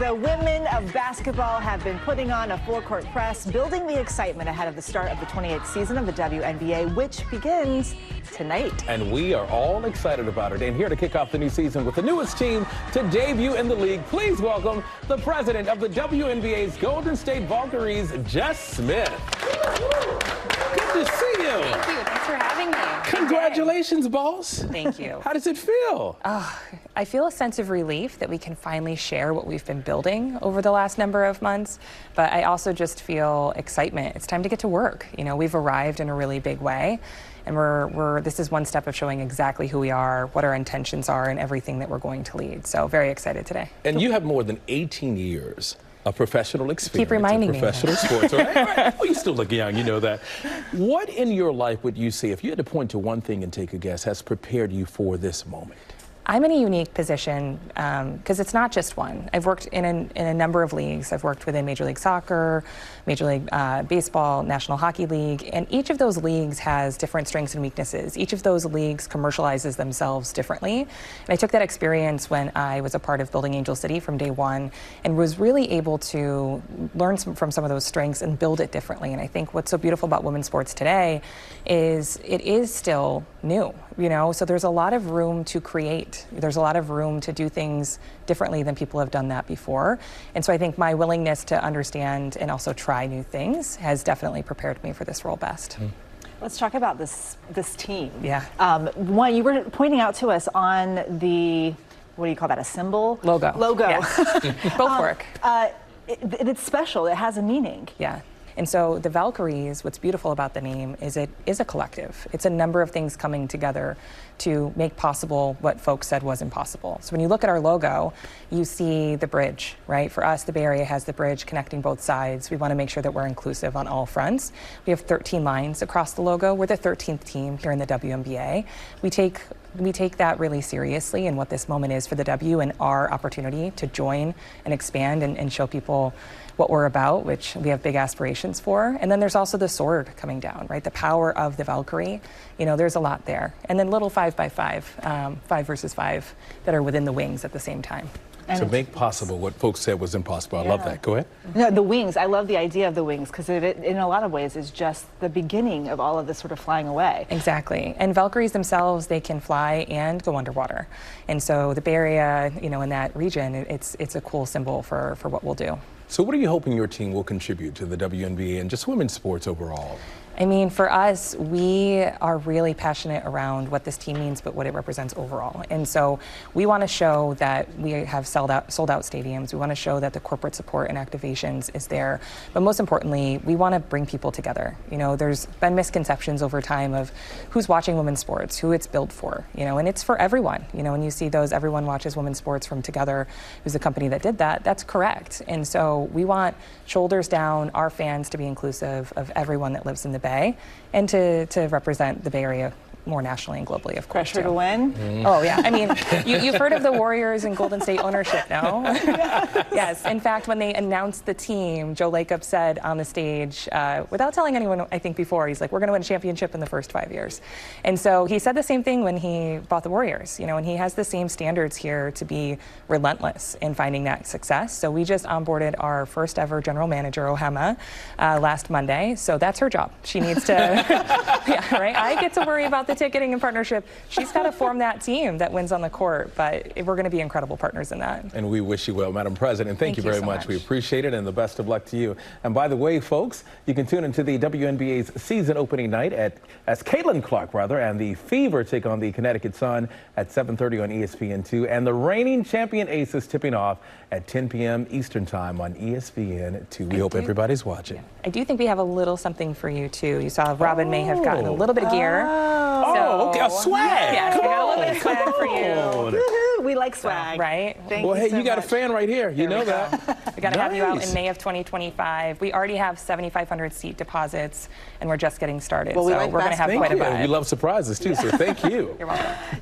The women of basketball have been putting on a full-court press, building the excitement ahead of the start of the 28th season of the WNBA, which begins tonight. And we are all excited about it. And here to kick off the new season with the newest team to debut in the league, please welcome the president of the WNBA's Golden State Valkyries, Jess Smith. Good to see you. Thank you. Thanks for having me. Congratulations, boss. Thank you. How does it feel? I feel a sense of relief that we can finally share what we've been building over the last number of months, but I also just feel excitement. It's time to get to work. You know, we've arrived in a really big way, and this is one step of showing exactly who we are, what our intentions are, and everything that we're going to lead. So very excited today. And you have more than 18 years of professional experience. Keep reminding in professional sports, right? Well, you still look young, you know that. What in your life would you say, if you had to point to one thing and take a guess, has prepared you for this moment? I'm in a unique position because it's not just one. I've worked in a number of leagues. I've worked within Major League Soccer, Major League Baseball, National Hockey League, and each of those leagues has different strengths and weaknesses. Each of those leagues commercializes themselves differently. And I took that experience when I was a part of building Angel City from day one and was really able to learn from some of those strengths and build it differently. And I think what's so beautiful about women's sports today is it is still new, you know, so there's a lot of room to create. There's a lot of room to do things differently than people have done that before. And so I think my willingness to understand and also try new things has definitely prepared me for this role best. Let's talk about this team. Yeah. One, you were pointing out to us on the, what do you call that, a symbol? Logo. Yes. Both work. It's special. It has a meaning. Yeah. And so the Valkyries, what's beautiful about the name is it is a collective. It's a number of things coming together to make possible what folks said was impossible. So when you look at our logo, you see the bridge, right? For us, the Bay Area has the bridge connecting both sides. We want to make sure that we're inclusive on all fronts. We have 13 lines across the logo. We're the 13th team here in the WNBA. We take that really seriously and what this moment is for the W and our opportunity to join and expand and show people what we're about, which we have big aspirations for. And then there's also the sword coming down, right? The power of the Valkyrie. You know, there's a lot there. And then little 5x5, 5 versus 5 that are within the wings at the same time. To make possible what folks said was impossible. I love that. Go ahead. No, the wings. I love the idea of the wings because it, in a lot of ways, is just the beginning of all of this sort of flying away. Exactly. And Valkyries themselves, they can fly and go underwater. And so the Bay Area, you know, in that region, it's a cool symbol for what we'll do. So what are you hoping your team will contribute to the WNBA and just women's sports overall? I mean, for us, we are really passionate around what this team means, but what it represents overall. And so we want to show that we have sold out stadiums. We want to show that the corporate support and activations is there. But most importantly, we want to bring people together. You know, there's been misconceptions over time of who's watching women's sports, who it's built for, you know, and it's for everyone. You know, when you see those Everyone Watches Women's Sports from Together, who's the company that did that, that's correct. And so we want shoulders down, our fans to be inclusive of everyone that lives in the Bay. And to represent the Bay Area more nationally and globally, of course. Pressure to win? Oh, yeah. I mean, you've heard of the Warriors and Golden State ownership, no? Yes. In fact, when they announced the team, Joe Lacob said on the stage, without telling anyone, I think before, he's like, we're going to win a championship in the first 5 years. And so he said the same thing when he bought the Warriors, you know, and he has the same standards here to be relentless in finding that success. So we just onboarded our first ever general manager, Ohema, last Monday. So that's her job. She needs to, yeah, right? I get to worry about the ticketing and partnership. She's got to form that team that wins on the court, but we're going to be incredible partners in that. And we wish you well, Madam President. Thank you very so much. We appreciate it, and the best of luck to you. And by the way, folks, you can tune into the WNBA's season opening night as Caitlin Clark, and the Fever take on the Connecticut Sun at 7:30 on ESPN2, and the reigning champion Aces tipping off at 10 p.m. Eastern Time on ESPN2. We hope everybody's watching. Yeah. I do think we have a little something for you, too. You saw Robin may have gotten a little bit of gear. Okay, a swag. Yes, we got a little bit of swag for you. We like swag. Right? Thank hey, you so you got much. a fan right here. You know that. We got to have you out in May of 2025. We already have 7,500 seat deposits, and we're just getting started. Well, we so like we're going to have quite a vibe. We love surprises, too, so thank you. You're welcome.